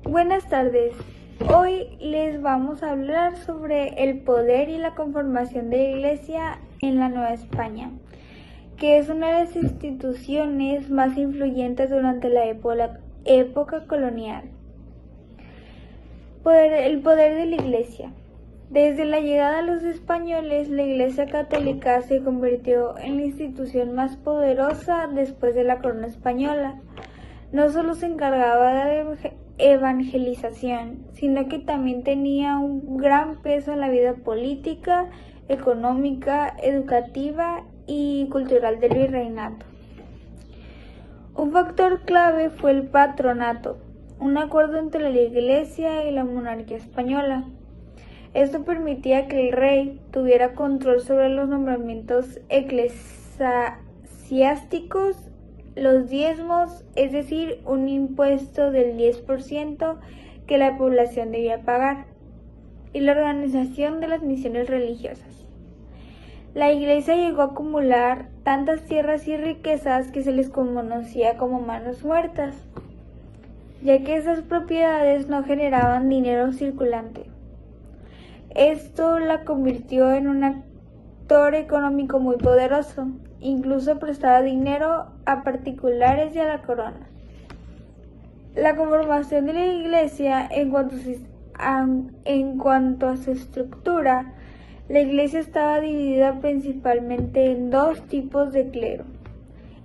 Buenas tardes. Hoy les vamos a hablar sobre el poder y la conformación de la Iglesia en la Nueva España, que es una de las instituciones más influyentes durante la época colonial. El poder de la Iglesia. Desde la llegada de los españoles, la Iglesia Católica se convirtió en la institución más poderosa después de la corona española. No solo se encargaba de la evangelización, sino que también tenía un gran peso en la vida política, económica, educativa y cultural del virreinato. Un factor clave fue el patronato, un acuerdo entre la Iglesia y la monarquía española. Esto permitía que el rey tuviera control sobre los nombramientos eclesiásticos, los diezmos, es decir, un impuesto del 10% que la población debía pagar, y la organización de las misiones religiosas. La Iglesia llegó a acumular tantas tierras y riquezas que se les conocía como manos muertas, ya que esas propiedades no generaban dinero circulante. Esto la convirtió en un actor económico muy poderoso, incluso prestaba dinero a particulares y a la corona. La conformación de la Iglesia en cuanto a su estructura, la Iglesia estaba dividida principalmente en dos tipos de clero,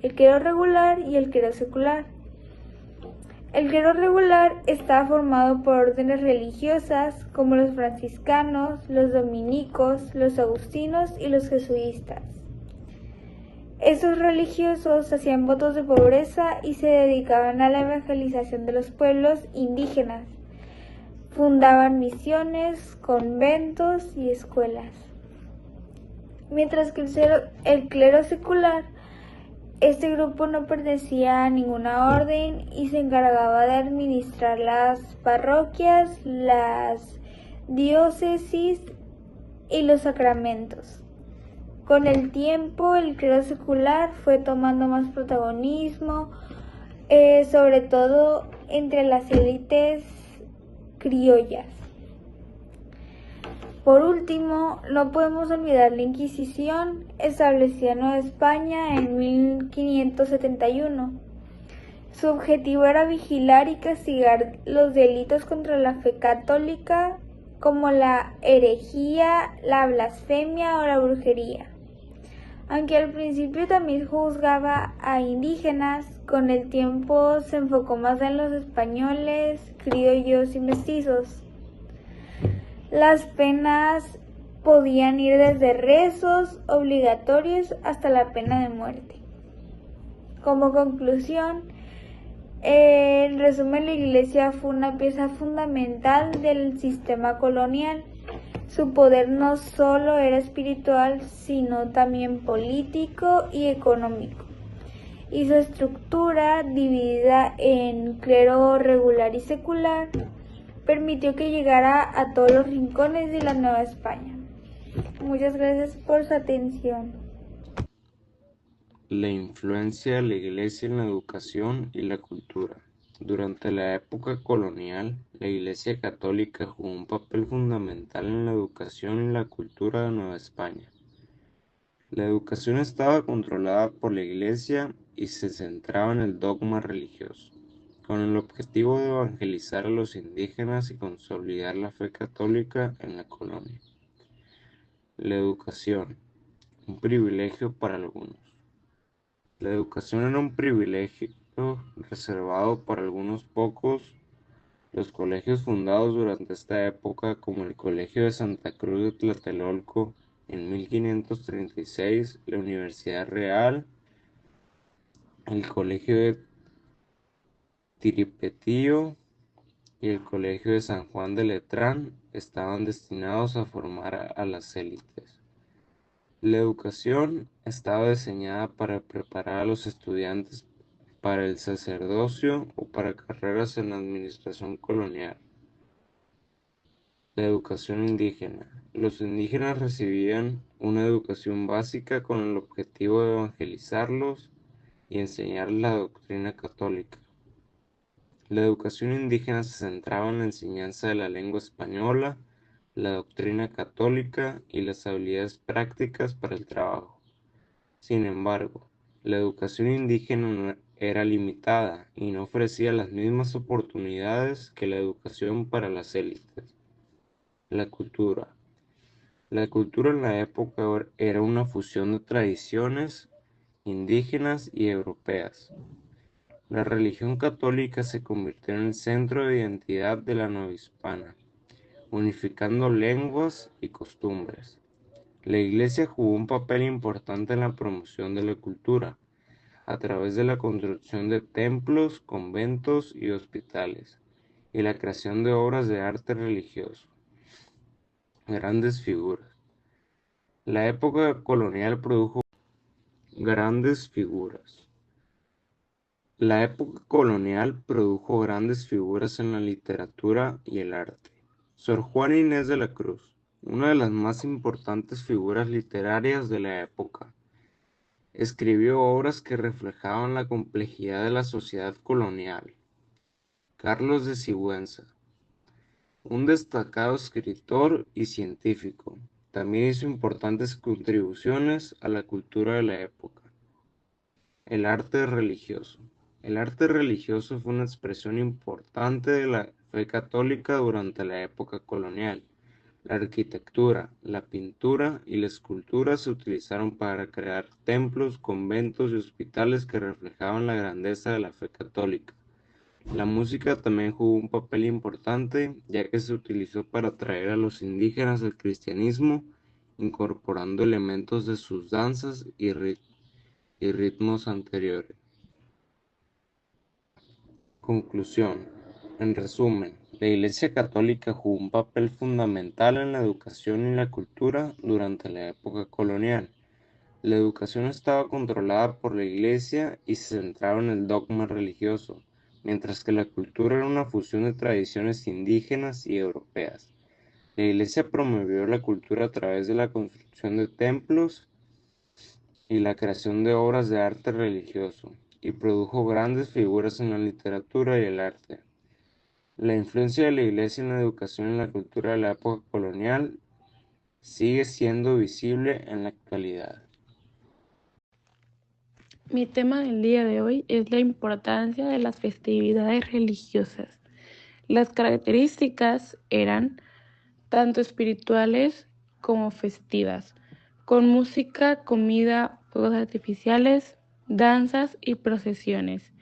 el clero regular y el clero secular. El clero regular estaba formado por órdenes religiosas como los franciscanos, los dominicos, los agustinos y los jesuitas. Estos religiosos hacían votos de pobreza y se dedicaban a la evangelización de los pueblos indígenas. Fundaban misiones, conventos y escuelas. Mientras que el clero secular, este grupo no pertenecía a ninguna orden y se encargaba de administrar las parroquias, las diócesis y los sacramentos. Con el tiempo, el clero secular fue tomando más protagonismo, sobre todo entre las élites criollas. Por último, no podemos olvidar la Inquisición, establecida en Nueva España en 1571. Su objetivo era vigilar y castigar los delitos contra la fe católica, como la herejía, la blasfemia o la brujería. Aunque al principio también juzgaba a indígenas, con el tiempo se enfocó más en los españoles, criollos y mestizos. Las penas podían ir desde rezos obligatorios hasta la pena de muerte. Como conclusión, en resumen, la Iglesia fue una pieza fundamental del sistema colonial. Su poder no solo era espiritual, sino también político y económico. Y su estructura, dividida en clero regular y secular, permitió que llegara a todos los rincones de la Nueva España. Muchas gracias por su atención. La influencia de la Iglesia en la educación y la cultura. Durante la época colonial, la Iglesia Católica jugó un papel fundamental en la educación y la cultura de Nueva España. La educación estaba controlada por la Iglesia y se centraba en el dogma religioso, con el objetivo de evangelizar a los indígenas y consolidar la fe católica en la colonia. La educación, un privilegio para algunos. La educación era un privilegio reservado para algunos pocos. Los colegios fundados durante esta época, como el Colegio de Santa Cruz de Tlatelolco en 1536, la Universidad Real, el Colegio de Tiripetío y el Colegio de San Juan de Letrán, estaban destinados a formar a las élites. La educación estaba diseñada para preparar a los estudiantes para el sacerdocio o para carreras en la administración colonial. La educación indígena. Los indígenas recibían una educación básica con el objetivo de evangelizarlos y enseñarles la doctrina católica. La educación indígena se centraba en la enseñanza de la lengua española, la doctrina católica y las habilidades prácticas para el trabajo. Sin embargo, la educación indígena era limitada y no ofrecía las mismas oportunidades que la educación para las élites. La cultura. La cultura en la época era una fusión de tradiciones indígenas y europeas. La religión católica se convirtió en el centro de identidad de la novohispana, unificando lenguas y costumbres. La Iglesia jugó un papel importante en la promoción de la cultura, a través de la construcción de templos, conventos y hospitales, y la creación de obras de arte religioso. Grandes figuras. La época colonial produjo grandes figuras. La época colonial produjo grandes figuras en la literatura y el arte. Sor Juana Inés de la Cruz, una de las más importantes figuras literarias de la época, escribió obras que reflejaban la complejidad de la sociedad colonial. Carlos de Sigüenza, un destacado escritor y científico, también hizo importantes contribuciones a la cultura de la época. El arte religioso. El arte religioso fue una expresión importante de la fe católica durante la época colonial. La arquitectura, la pintura y la escultura se utilizaron para crear templos, conventos y hospitales que reflejaban la grandeza de la fe católica. La música también jugó un papel importante, ya que se utilizó para atraer a los indígenas al cristianismo, incorporando elementos de sus danzas y ritmos anteriores. Conclusión. En resumen, la Iglesia Católica jugó un papel fundamental en la educación y la cultura durante la época colonial. La educación estaba controlada por la Iglesia y se centraba en el dogma religioso, mientras que la cultura era una fusión de tradiciones indígenas y europeas. La Iglesia promovió la cultura a través de la construcción de templos y la creación de obras de arte religioso, y produjo grandes figuras en la literatura y el arte. La influencia de la Iglesia en la educación y la cultura de la época colonial sigue siendo visible en la actualidad. Mi tema del día de hoy es la importancia de las festividades religiosas. Las características eran tanto espirituales como festivas, con música, comida, fuegos artificiales, danzas y procesiones.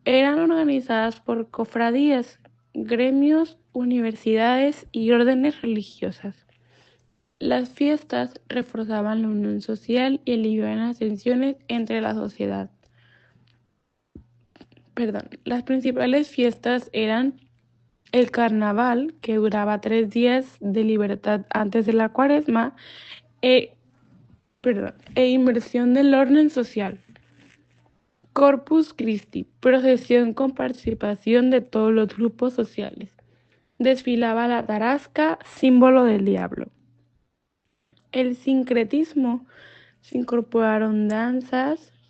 Eran organizadas por cofradías, gremios, universidades y órdenes religiosas. Las fiestas reforzaban la unión social y aliviaban las tensiones entre la sociedad. Las principales fiestas eran el carnaval, que duraba 3 días de libertad antes de la cuaresma, e inversión del orden social. Corpus Christi, procesión con participación de todos los grupos sociales. Desfilaba la tarasca, símbolo del diablo. El sincretismo,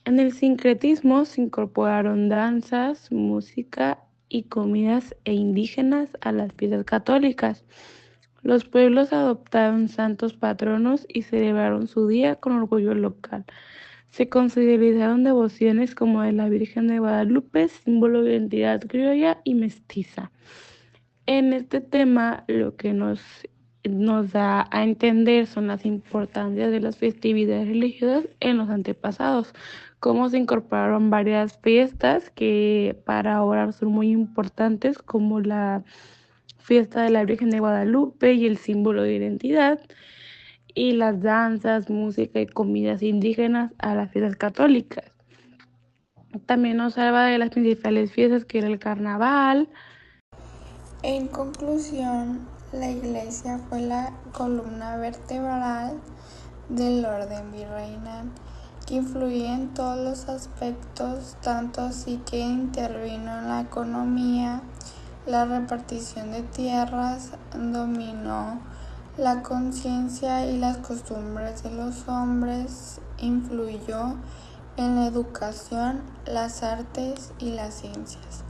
En el sincretismo se incorporaron danzas, música y comidas indígenas a las fiestas católicas. Los pueblos adoptaron santos patronos y celebraron su día con orgullo local. Se consideraron devociones como de la Virgen de Guadalupe, símbolo de identidad criolla y mestiza. En este tema, lo que nos da a entender son las importancias de las festividades religiosas en los antepasados, cómo se incorporaron varias fiestas que para ahora son muy importantes, como la fiesta de la Virgen de Guadalupe y el símbolo de identidad, y las danzas, música y comidas indígenas a las fiestas católicas. También nos habla de las principales fiestas, que era el carnaval. En conclusión, la Iglesia fue la columna vertebral del orden virreinal, que influía en todos los aspectos, tanto así que intervino en la economía, la repartición de tierras, dominó la conciencia y las costumbres de los hombres, influyó en la educación, las artes y las ciencias.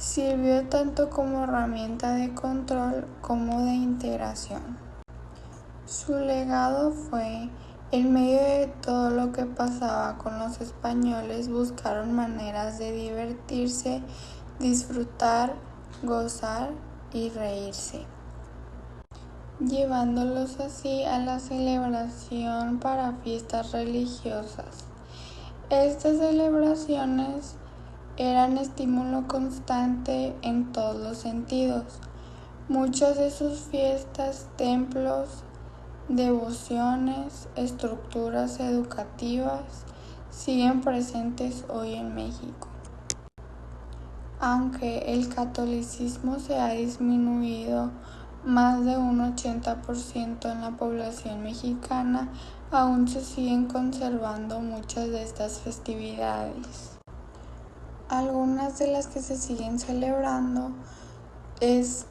Sirvió tanto como herramienta de control como de integración. Su legado fue: en medio de todo lo que pasaba con los españoles, buscaron maneras de divertirse, disfrutar, gozar y reírse, llevándolos así a la celebración para fiestas religiosas. Estas celebraciones eran estímulo constante en todos los sentidos. Muchas de sus fiestas, templos, devociones, estructuras educativas siguen presentes hoy en México. Aunque el catolicismo se ha disminuido más de un 80% en la población mexicana, aún se siguen conservando muchas de estas festividades. Algunas de las que se siguen celebrando es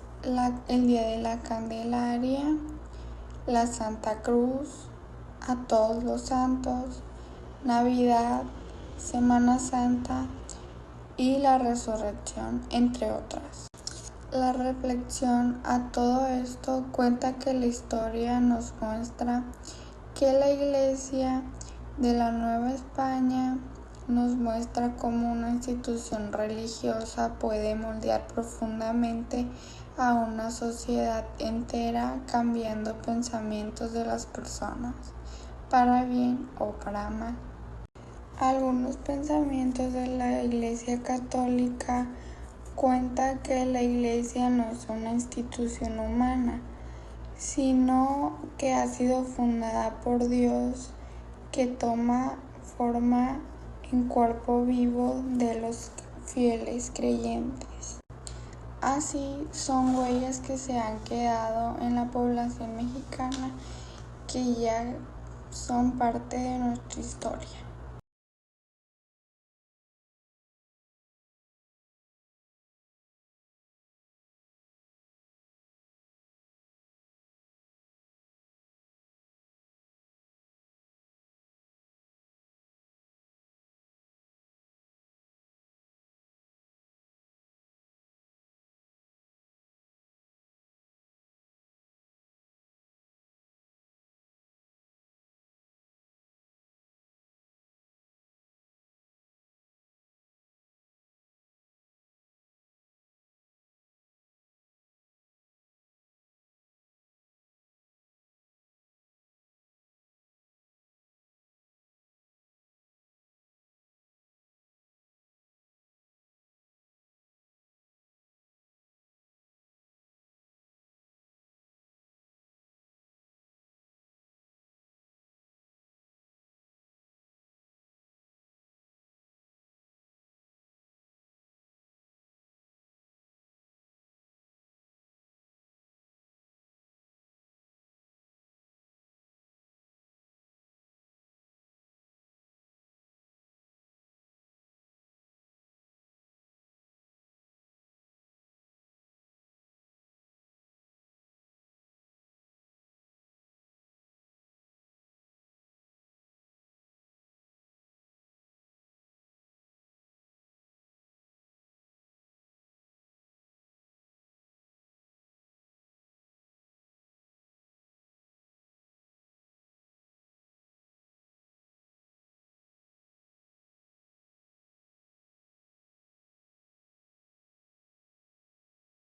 el Día de la Candelaria, la Santa Cruz, a Todos los Santos, Navidad, Semana Santa y la Resurrección, entre otras. La reflexión a todo esto cuenta que la historia nos muestra que la Iglesia de la Nueva España nos muestra cómo una institución religiosa puede moldear profundamente a una sociedad entera, cambiando pensamientos de las personas, para bien o para mal. Algunos pensamientos de la Iglesia Católica cuenta que la Iglesia no es una institución humana, sino que ha sido fundada por Dios, que toma forma en cuerpo vivo de los fieles creyentes. Así son huellas que se han quedado en la población mexicana, que ya son parte de nuestra historia.